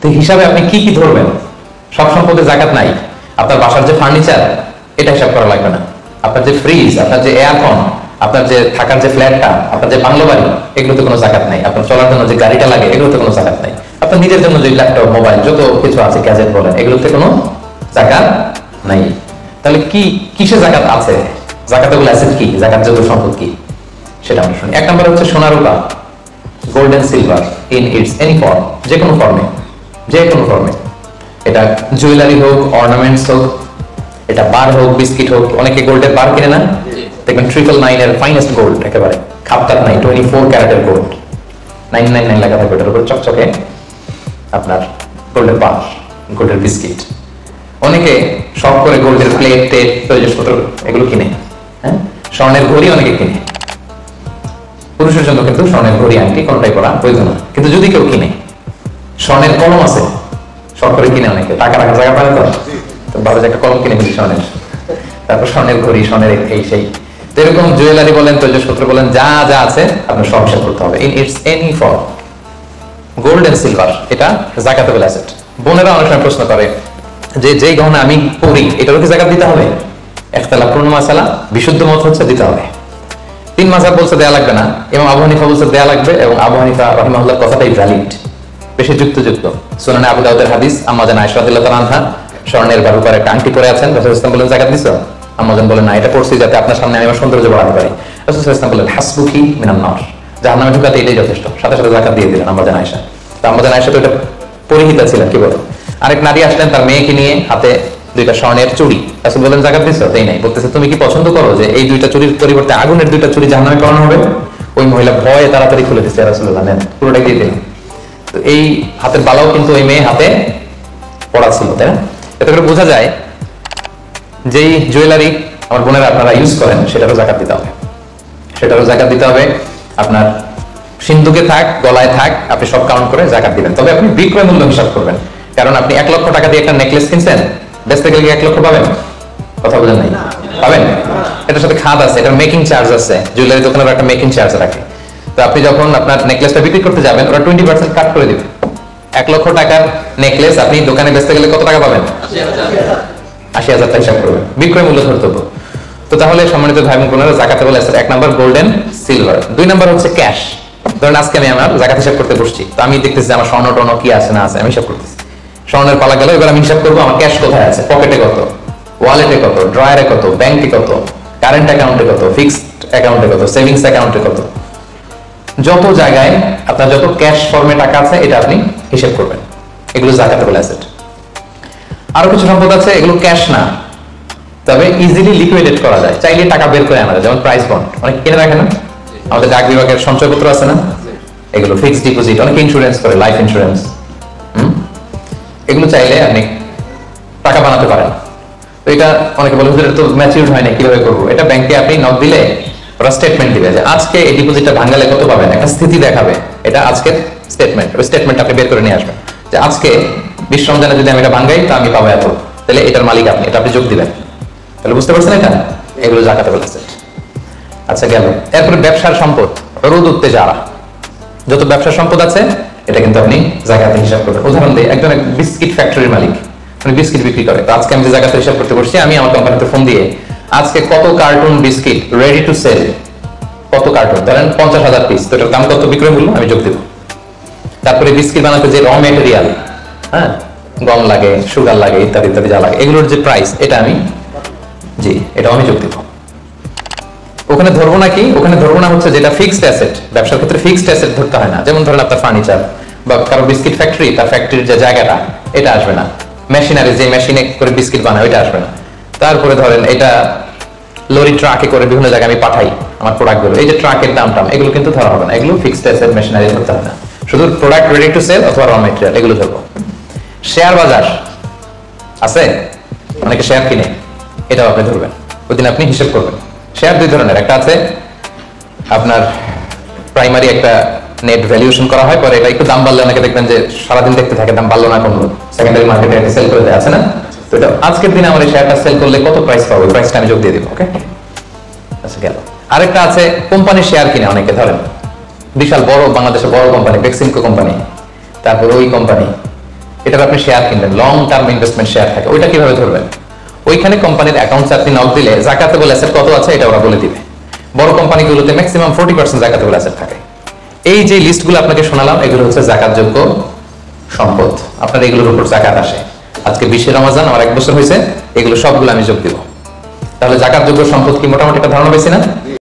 তো হিসাবে আপনি কি কি ধরবেন? সব সম্পদে যাকাত নাই। আপনার বাসার যে ফার্নিচার, এটা হিসাব করা লাগবে না। আপনার যে ফ্রিজ, আপনার যে এয়ারকন, আপনার যে থাকার যে ফ্ল্যাটটা, আপনার যে বাংলো বাড়ি, এগুলোতে কোনো যাকাত নাই। আপনার চলার জন্য যে গাড়িটা লাগে, এগুলোতে কোনো যাকাত নাই। আপনার নিজের জন্য যে ল্যাপটপ, মোবাইল, যত কিছু আছে, গ্যাজেট বলেন, এগুলোতে কোনো যাকাত নাই। তাহলে কি কিসে যাকাত আছে? যাকাতেবল অ্যাসেট কি, যাকাতযোগ্য সম্পদ কি, সেটা আমরা শুনি। 1 নম্বর হচ্ছে সোনা রূপা, gold and silver in its any form, যে কোনো ফর্মে, যে কোনো ফর্মে। এটা জুয়েলারি হোক, অর্নামেন্টস হোক, এটা বার হোক, বিস্কিট হোক। অনেকে গোল্ডের বার কিনে না, দেখবেন 999 এর ফাইনেস্ট গোল্ড, একেবারে খাপটাপ নাই, 24 ক্যারেটের গোল্ড, 999 লেখা থাকবে ওটার উপর চকচকে আপনার গোল্ডের বার, গোল্ডের বিস্কিট। অনেকে শখ করে গোল্ডের প্লেট, টেপ, প্রয়োজনপত্র এগুলো কিনে। হ্যাঁ, স্বর্ণের ঘড়ি অনেকে কিনে। পুরুষের জন্য কিন্তু স্বর্ণের ঘড়ি, আংটি কোনটাই পরা বৈধ না। কিন্তু যদি কেউ কিনে, স্বর্ণের কলম আছে, শখ করে কিনে অনেকে, টাকা রাখার জায়গা পায় তো ভালো যে একটা কলম কিনে ফেলি স্বর্ণের। তারপর স্বর্ণের ঘড়ি, স্বর্ণের এই সেই, এরকম জুয়েলারি বলেন, তৈজসপত্র বলেন, যা যা আছে আপনার সব হিসাব করতে হবে in its any form. Gold and silver এটা যাকাতেবল অ্যাসেট। বোনেরা অনেক সময় প্রশ্ন করে যে যেই গহনা আমি পরি, এটারও কি যাকাত দিতে হবে? ইখতিলাফপূর্ণ মাসালা, বিশুদ্ধ মত হচ্ছে দিতে হবে। 3 মাযহাব বলছে দেয়া লাগবে না, এবং আবু হানিফা বলছে দেয়া লাগবে, এবং আবু হানিফা রাহিমাহুল্লাহর কথাটাই ভ্যালিড, বেশি যুক্তিযুক্ত। সুনানে আবু দাউদের হাদিস, আম্মা জান আয়েশা রাদিয়াল্লাহু তাআলা আনহা স্বর্ণের বারুকার একটা আংটি পরে আছেন। রাসূল সাল্লাল্লাহু আলাইহি ওয়াসাল্লাম বলেন যাকাত দিছো? আম্মা জান বলেন না, এটা পড়ছি যাতে আপনার সামনে আমি আমার সৌন্দর্য বাড়াতে পারি। রাসূল সাল্লাল্লাহু আলাইহি ওয়াসাল্লাম বলেন হাসবুকি মিনান নার, জাহান্নামে ঢুকাতে এটাই যথেষ্ট। সাথে সাথে যাকাত দিয়ে দিলেন আম্মা জান আয়েশা। তো আম্মা জান আয়েশা তো এটা পরিহিতা ছিলেন, কি বলে। আরেক নারী আসলেন তার মেয়েকে নিয়ে, হাতে 2টা স্বর্ণের চুড়ি। রাসূল বলেন যাকাত দিছো? তাই নাই। বলতেছে তুমি কি পছন্দ করো যে এই 2টা চুড়ির পরিবর্তে আগুনের 2টা চুড়ি জাহান্নামে পড়ানো হবে? ওই মহিলা ভয়ে তাড়াতাড়ি খুলে দিচ্ছে, রাসূলুল্লাহ নেন, পুরোটাই দিয়ে দিলেন। তো এই হাতের বালাও কিন্তু ওই মেয়ে হাতে পড়া ছিল, তাই না? এতে করে বোঝা যায় যেই জুয়েলারি আমার বোনেরা আপনারা ইউজ করেন, সেটারও যাকাত দিতে হবে, সেটারও যাকাত দিতে হবে। আপনার সিন্ধুকে থাক, গলায় থাক, আপনি সব কাউন্ট করে যাকাত দিবেন। তবে আপনি বিক্রয় মূল্য হিসাব করবেন, কারণ আপনি 1 লক্ষ টাকা দিয়ে একটা নেকলেস কিনছেন, বেচতে গেলে 1 লক্ষ পাবেন? কথা বলেন নাই, পাবেন? এটার সাথে খাদ আছে, এটার মেকিং চার্জ আছে, জুয়েলারি দোকানের একটা মেকিং চার্জ রাখে। তো আপনি যখন আপনার নেকলেসটা বিক্রি করতে যাবেন, ওরা 20% কাট করে দিবে। 1 লক্ষ টাকার নেকলেস আপনি দোকানে বেচতে গেলে কত টাকা পাবেন? 80,000 টাকা হিসাব করবেন, বিক্রয় মূল্য ধরতে হবে। তো তাহলে সম্মানিত ভাই বোনেরা, যাকাতেবল asset 1 number golden silver. 2 number হচ্ছে ক্যাশ। ধরেন আজকে আমি আমার যাকাত হিসাব করতে বসছি, তো আমি দেখতেছি আমার স্বর্ণ টর্ণ কি আছে না আছে, আমি হিসাব করতেছি। স্বর্ণের পালা গেল, এবার আমি হিসাব করবো আমার ক্যাশ কোথায় আছে, পকেটে কত, ওয়ালেটে কত, ড্রয়ারে কত, ব্যাংকে কত, কারেন্ট অ্যাকাউন্টে কত, ফিক্সড অ্যাকাউন্টে কত, সেভিংস অ্যাকাউন্টে কত। যত জায়গায় আপনার যত ক্যাশ ফর্মে টাকা আছে, এটা আপনি হিসাব করবেন। এগুলো যাকাতেবল অ্যাসেট। আরো কিছু সম্পদ আছে, এগুলো ক্যাশ না, তবে ইজিলি লিকুইডেট করা যায়, চাইলে টাকা বের করে আনা যায়। যেমন প্রাইস বন্ড অনেক কিনে রাখে না, আমাদের ডাক বিভাগের সঞ্চয়পত্র আছে না, এগুলো ফিক্সড ডিপোজিট, অনেকে ইন্স্যুরেন্স করে, লাইফ ইন্স্যুরেন্স। এগুলো চাইলে আপনি টাকা বানাতে পারেন। তো এটা অনেকে বলে হুজুর, এটা তো ম্যাচিউরড হয় না, কিভাবে করবো? এটা ব্যাংকে আপনি নক দিলে ওরা স্টেটমেন্ট দিবে যে আজকে এই ডিপোজিটটা ভাঙালে কত পাবেন, একটা স্থিতি দেখাবে। এটা আজকের স্টেটমেন্ট, ওই স্টেটমেন্ট আপনি বের করে নিয়ে আসবেন যে আজকে 20 রমজানে যদি আমি এটা ভাঙাই, তা আমি পাবো এত, তাহলে এটার মালিক আপনি, এটা আপনি যোগ দিবেন। তাহলে বুঝতে পারছেন এটা? এগুলো যাকাতেবল অ্যাসেট। আচ্ছা গেল। এরপরে ব্যবসার সম্পদ, উরুদ তিজারা, যত ব্যবসার সম্পদ আছে এটা কিন্তু আপনি যাকাতের হিসাব করবেন। উদাহরণ দিই, একজন বিস্কিট ফ্যাক্টরির মালিক, মানে বিস্কিট বিক্রি করে। তো আজকে আমি যে যাকাতের হিসাব করতে বসছি, আমি আমার কোম্পানিতে ফোন দিয়ে আজকে কত carton biscuit ready to sell, কত কার্টুন, ধরেন 50,000 পিস, তো এটার দাম কত, বিক্রয় মূল্য আমি যোগ দেব। তারপরে বিস্কিট বানাতে যে র মেটেরিয়াল, হ্যাঁ, গম লাগে, সুগার লাগে, ইত্যাদি ইত্যাদি যা লাগে, এগুলোর যে প্রাইস, এটা আমি এটাও আমি যোগ দেব। ওখানে ধরবো না কি, ওখানে ধরবো না হচ্ছে যেটা ফিক্সড অ্যাসেট। ব্যবসার ক্ষেত্রে ফিক্সড অ্যাসেট ধরতে হয় না। যেমন ধরেন আপনার ফার্নিচার বা কারো বিস্কিট ফ্যাক্টরি, তার ফ্যাক্টরির যে জায়গাটা, এটা আসবে না। মেশিনারি, যে মেশিনে করে বিস্কিট বানায়, ওইটা আসবে না। তারপরে ধরেন এটা লরি ট্রাকে করে বিভিন্ন জায়গায় আমি পাঠাই আমার প্রোডাক্টগুলো, এই যে ট্রাকের দাম টাম, এগুলো কিন্তু ধরা হবে না। এগুলো ফিক্সড অ্যাসেট, মেশিনারি ধরতে হবে না। শুধু প্রোডাক্ট রেডি টু সেল অথবা র মেটেরিয়াল, এগুলো ধরবো। শেয়ার বাজার আছে, অনেকে শেয়ার কিনে, এটাও আপনি ধরবেন। ওই দিন আপনি হিসেব করবেন। শেয়ার 2 ধরনের, একটা আছে আপনার প্রাইমারি, একটা নেট ভ্যালুয়েশন করা হয়, পরে এটা একটু দাম বাড়লে অনেকে দেখবেন যে সারাদিন দেখতে থাকে দাম বাড়লো না কমলো, সেকেন্ডারি মার্কেটে সেল করে দেয়, আছে না? তো এটা আজকের দিনে আমার এই শেয়ারটা সেল করলে কত প্রাইস পাবো, ওই প্রাইসটা আমি যোগ দিয়ে দিব। ওকে, আচ্ছা গেল। আরেকটা আছে কোম্পানির শেয়ার কিনে, অনেকে ধরেন বিশাল বড়, বাংলাদেশের বড় কোম্পানি, বেক্সিমকো কোম্পানি, তারপর ওই কোম্পানি, যেটার আপনি শেয়ার কিনবেন, লং টার্ম ইনভেস্টমেন্ট শেয়ার থাকে, ওইটা কিভাবে ধরবেন? ওইখানে কোম্পানির অ্যাকাউন্টে আপনি নক দিলে জাকাতেবল অ্যাসেট কত আছে এটা ওরা বলে দিবে। বড় কোম্পানিগুলোতে ম্যাক্সিমাম 40% জাকাতেবল অ্যাসেট থাকে। এই যে লিস্টগুলো আপনাকে শোনালাম এগুলো হচ্ছে জাকাতযোগ্য সম্পদ, আপনার এগুলোর উপর জাকাত আসে। আজকে 20 রমজান, আমার 1 বছর হয়েছে, এগুলো সবগুলো আমি যোগ দিব। তাহলে জাকাতযোগ্য সম্পদ কি মোটামুটি একটা ধারণা পেয়েছি না?